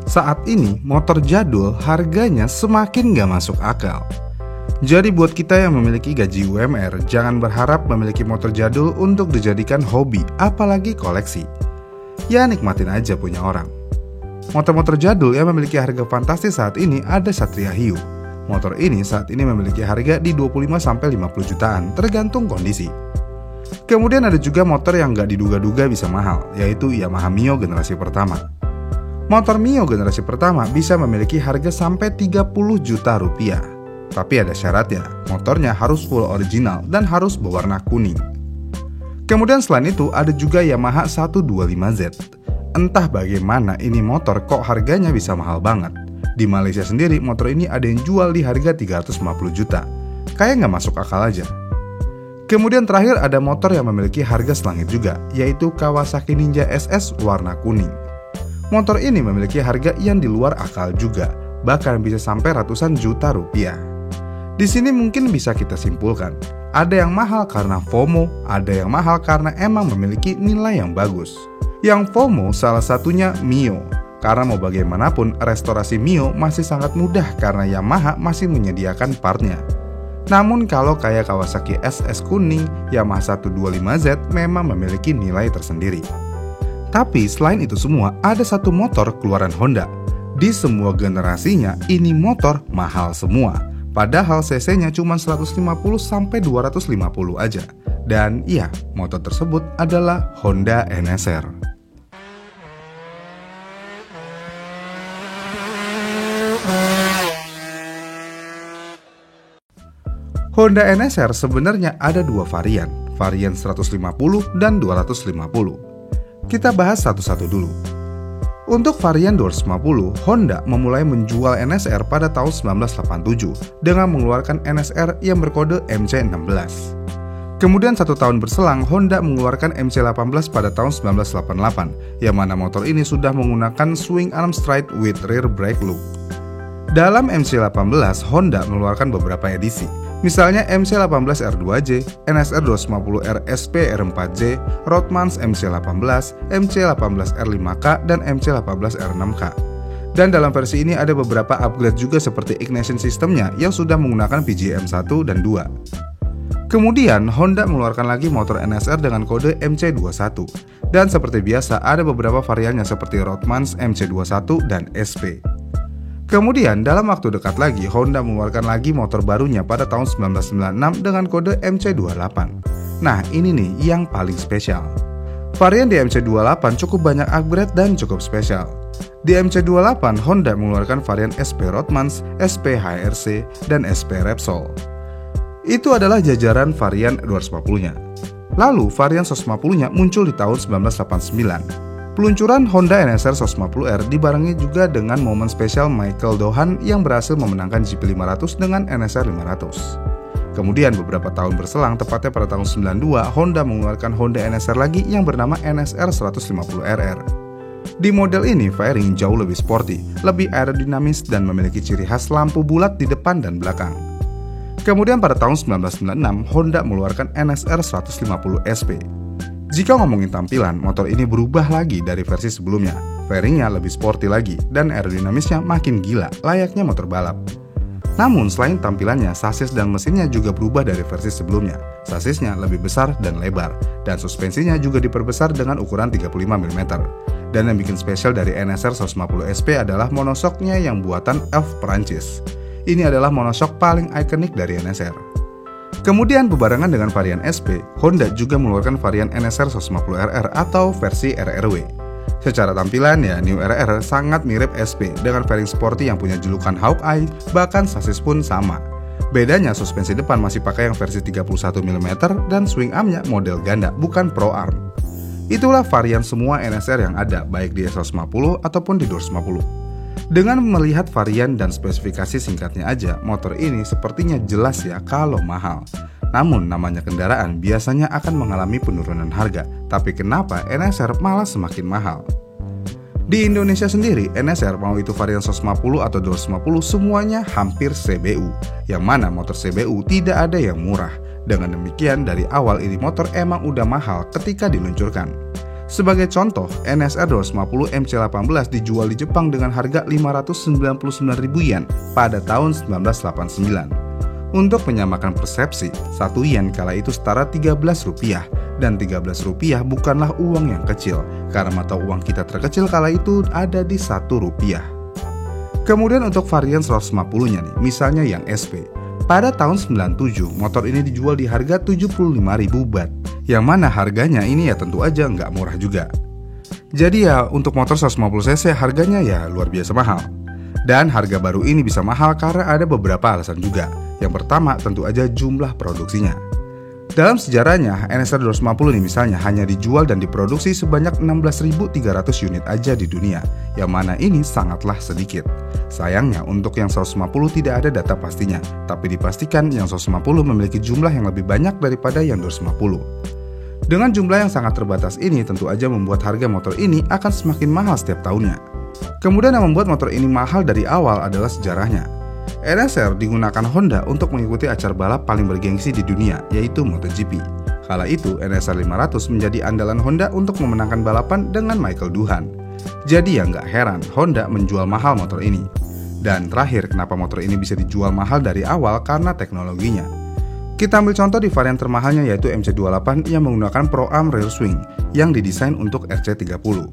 Saat ini motor jadul harganya semakin gak masuk akal. Jadi buat kita yang memiliki gaji UMR, jangan berharap memiliki motor jadul untuk dijadikan hobi, apalagi koleksi. Ya nikmatin aja punya orang. Motor-motor jadul yang memiliki harga fantastis saat ini ada Satria Hiu. Motor ini saat ini memiliki harga di 25-50 jutaan, tergantung kondisi. Kemudian ada juga motor yang gak diduga-duga bisa mahal, yaitu Yamaha Mio generasi pertama. Motor Mio generasi pertama bisa memiliki harga sampai 30 juta rupiah. Tapi ada syaratnya, motornya harus full original dan harus berwarna kuning. Kemudian selain itu ada juga Yamaha 125Z. Entah bagaimana ini motor kok harganya bisa mahal banget. Di Malaysia sendiri motor ini ada yang jual di harga 350 juta. Kayak nggak masuk akal aja. Kemudian terakhir ada motor yang memiliki harga selangit juga, yaitu Kawasaki Ninja SS warna kuning. Motor ini memiliki harga yang di luar akal juga, bahkan bisa sampai ratusan juta rupiah. Di sini mungkin bisa kita simpulkan, ada yang mahal karena FOMO, ada yang mahal karena emang memiliki nilai yang bagus. Yang FOMO salah satunya Mio, karena mau bagaimanapun restorasi Mio masih sangat mudah karena Yamaha masih menyediakan partnya. Namun kalau kayak Kawasaki SS kuning, Yamaha 125Z memang memiliki nilai tersendiri. Tapi selain itu semua, ada satu motor keluaran Honda. Di semua generasinya, ini motor mahal semua. Padahal cc-nya cuma 150-250 aja. Dan iya, motor tersebut adalah Honda NSR. Honda NSR sebenarnya ada dua varian 150 dan 250. Kita bahas satu-satu dulu. Untuk varian 250, Honda memulai menjual NSR pada tahun 1987 dengan mengeluarkan NSR yang berkode MC16. Kemudian 1 tahun berselang, Honda mengeluarkan MC18 pada tahun 1988, yang mana motor ini sudah menggunakan swing arm stride with rear brake loop. Dalam MC18, Honda mengeluarkan beberapa edisi. Misalnya MC18 R2J, NSR 250R SP R4J, Roadmans MC18, MC18 R5K, dan MC18 R6K. Dan dalam versi ini ada beberapa upgrade juga seperti ignition sistemnya yang sudah menggunakan PGM 1 dan 2. Kemudian Honda mengeluarkan lagi motor NSR dengan kode MC21. Dan seperti biasa ada beberapa variannya seperti Roadmans MC21 dan SP. Kemudian dalam waktu dekat lagi Honda mengeluarkan lagi motor barunya pada tahun 1996 dengan kode MC28. Nah ini nih yang paling spesial. Varian di MC28 cukup banyak upgrade dan cukup spesial. Di MC28 Honda mengeluarkan varian SP Roadmans, SP HRC, dan SP Repsol. Itu adalah jajaran varian 250-nya. Lalu varian 150-nya muncul di tahun 1989. Peluncuran Honda NSR 150R dibarengi juga dengan momen spesial Michael Doohan yang berhasil memenangkan GP500 dengan NSR 500. Kemudian beberapa tahun berselang, tepatnya pada tahun 92, Honda mengeluarkan Honda NSR lagi yang bernama NSR 150RR. Di model ini, fairing jauh lebih sporty, lebih aerodinamis dan memiliki ciri khas lampu bulat di depan dan belakang. Kemudian pada tahun 1996, Honda mengeluarkan NSR 150 SP. Jika ngomongin tampilan, motor ini berubah lagi dari versi sebelumnya. Fairingnya lebih sporty lagi, dan aerodinamisnya makin gila, layaknya motor balap. Namun selain tampilannya, sasis dan mesinnya juga berubah dari versi sebelumnya. Sasisnya lebih besar dan lebar, dan suspensinya juga diperbesar dengan ukuran 35 mm. Dan yang bikin spesial dari NSR 150 SP adalah monoshocknya yang buatan Elf Perancis. Ini adalah monoshock paling ikonik dari NSR. Kemudian bebarengan dengan varian SP, Honda juga mengeluarkan varian NSR 150RR atau versi RRW. Secara tampilan ya, New RR sangat mirip SP dengan fairing sporty yang punya julukan Hawkeye, bahkan sasis pun sama. Bedanya suspensi depan masih pakai yang versi 31 mm dan swing armnya model ganda, bukan Pro Arm. Itulah varian semua NSR yang ada, baik di S150 ataupun di 250. Dengan melihat varian dan spesifikasi singkatnya aja, motor ini sepertinya jelas ya kalau mahal. Namun namanya kendaraan biasanya akan mengalami penurunan harga, tapi kenapa NSR malah semakin mahal? Di Indonesia sendiri, NSR mau itu varian 150 atau 250 semuanya hampir CBU, yang mana motor CBU tidak ada yang murah. Dengan demikian dari awal ini motor emang udah mahal ketika diluncurkan. Sebagai contoh, NSR 250 MC18 dijual di Jepang dengan harga 599.000 yen pada tahun 1989. Untuk menyamakan persepsi, 1 yen kala itu setara 13 rupiah, dan 13 rupiah bukanlah uang yang kecil, karena mata uang kita terkecil kala itu ada di 1 rupiah. Kemudian untuk varian 150-nya nih, misalnya yang SP. Pada tahun 97, motor ini dijual di harga 75.000 baht, yang mana harganya ini ya tentu aja nggak murah juga. Jadi ya untuk motor 150cc harganya ya luar biasa mahal. Dan harga baru ini bisa mahal karena ada beberapa alasan juga. Yang pertama tentu aja jumlah produksinya. Dalam sejarahnya, NSR 250 nih misalnya hanya dijual dan diproduksi sebanyak 16.300 unit aja di dunia, yang mana ini sangatlah sedikit. Sayangnya untuk yang 150 tidak ada data pastinya, tapi dipastikan yang 150 memiliki jumlah yang lebih banyak daripada yang 250. Dengan jumlah yang sangat terbatas ini tentu aja membuat harga motor ini akan semakin mahal setiap tahunnya. Kemudian yang membuat motor ini mahal dari awal adalah sejarahnya. NSR digunakan Honda untuk mengikuti acara balap paling bergengsi di dunia, yaitu MotoGP. Kala itu, NSR 500 menjadi andalan Honda untuk memenangkan balapan dengan Michael Doohan. Jadi ya nggak heran Honda menjual mahal motor ini. Dan terakhir, kenapa motor ini bisa dijual mahal dari awal karena teknologinya. Kita ambil contoh di varian termahalnya yaitu MC28 yang menggunakan Pro Arm Rear Swing yang didesain untuk RC30.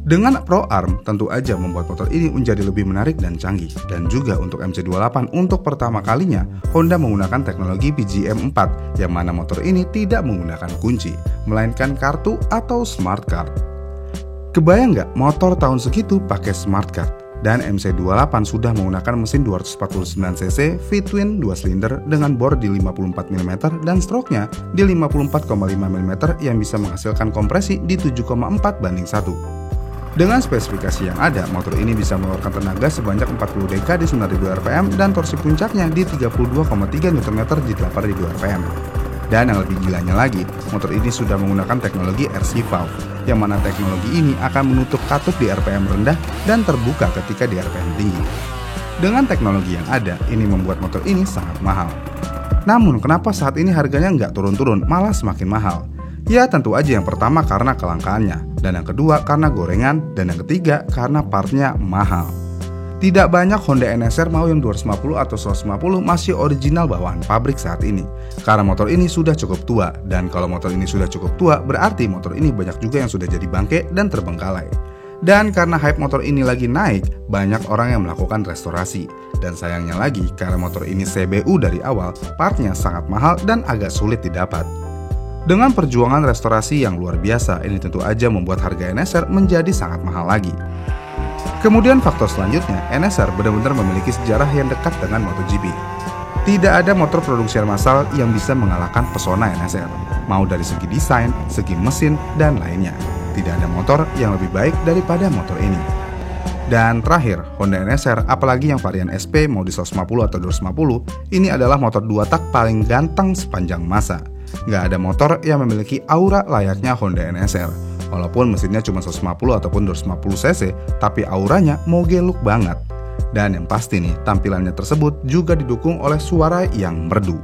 Dengan Pro Arm tentu aja membuat motor ini menjadi lebih menarik dan canggih. Dan juga untuk MC28 untuk pertama kalinya Honda menggunakan teknologi PGM4 yang mana motor ini tidak menggunakan kunci, melainkan kartu atau smart card. Kebayang nggak motor tahun segitu pakai smart card? Dan MC28 sudah menggunakan mesin 249cc V-twin 2 silinder dengan bor di 54 mm dan stroke-nya di 54,5 mm yang bisa menghasilkan kompresi di 7,4:1. Dengan spesifikasi yang ada, motor ini bisa mengeluarkan tenaga sebanyak 40 dk di 9.000 rpm dan torsi puncaknya di 32,3 Nm di 8.000 rpm. Dan yang lebih gilanya lagi, motor ini sudah menggunakan teknologi RC valve, yang mana teknologi ini akan menutup katup di RPM rendah dan terbuka ketika di RPM tinggi. Dengan teknologi yang ada, ini membuat motor ini sangat mahal. Namun kenapa saat ini harganya nggak turun-turun, malah semakin mahal? Ya tentu aja yang pertama karena kelangkaannya, dan yang kedua karena gorengan, dan yang ketiga karena partnya mahal. Tidak banyak Honda NSR mau yang 250 atau 150 masih original bawaan pabrik saat ini, karena motor ini sudah cukup tua, dan kalau motor ini sudah cukup tua berarti motor ini banyak juga yang sudah jadi bangke dan terbengkalai. Dan karena hype motor ini lagi naik, banyak orang yang melakukan restorasi. Dan sayangnya lagi, karena motor ini CBU dari awal, partnya sangat mahal dan agak sulit didapat. Dengan perjuangan restorasi yang luar biasa, ini tentu aja membuat harga NSR menjadi sangat mahal lagi. Kemudian faktor selanjutnya, NSR benar-benar memiliki sejarah yang dekat dengan MotoGP. Tidak ada motor produksian massal yang bisa mengalahkan pesona NSR, mau dari segi desain, segi mesin, dan lainnya. Tidak ada motor yang lebih baik daripada motor ini. Dan terakhir, Honda NSR, apalagi yang varian SP mau di 150 atau 250, ini adalah motor 2 tak paling ganteng sepanjang masa. Nggak ada motor yang memiliki aura layaknya Honda NSR. Walaupun mesinnya cuma 150 ataupun 250cc, tapi auranya moge look banget. Dan yang pasti nih, tampilannya tersebut juga didukung oleh suara yang merdu.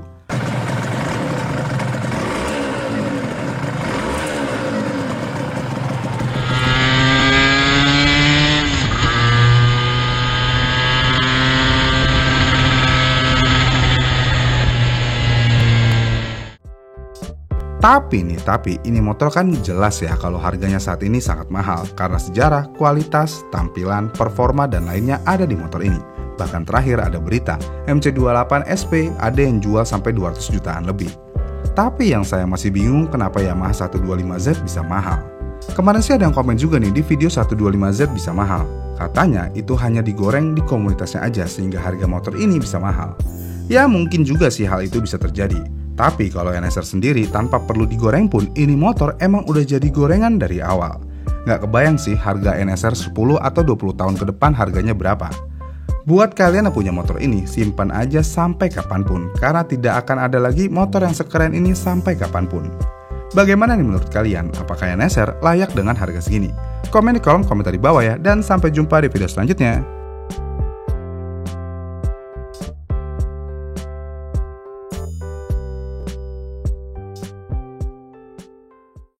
Tapi ini motor kan jelas ya kalau harganya saat ini sangat mahal karena sejarah, kualitas, tampilan, performa, dan lainnya ada di motor ini. Bahkan terakhir ada berita, MC28 SP ada yang jual sampai 200 jutaan lebih. Tapi yang saya masih bingung kenapa Yamaha 125Z bisa mahal. Kemarin sih ada yang komen juga nih di video 125Z bisa mahal. Katanya itu hanya digoreng di komunitasnya aja sehingga harga motor ini bisa mahal. Ya mungkin juga sih hal itu bisa terjadi. Tapi kalau NSR sendiri tanpa perlu digoreng pun ini motor emang udah jadi gorengan dari awal. Nggak kebayang sih harga NSR 10 atau 20 tahun ke depan harganya berapa. Buat kalian yang punya motor ini, simpan aja sampai kapanpun, karena tidak akan ada lagi motor yang sekeren ini sampai kapanpun. Bagaimana nih menurut kalian? Apakah NSR layak dengan harga segini? Komen di kolom komentar di bawah ya, dan sampai jumpa di video selanjutnya.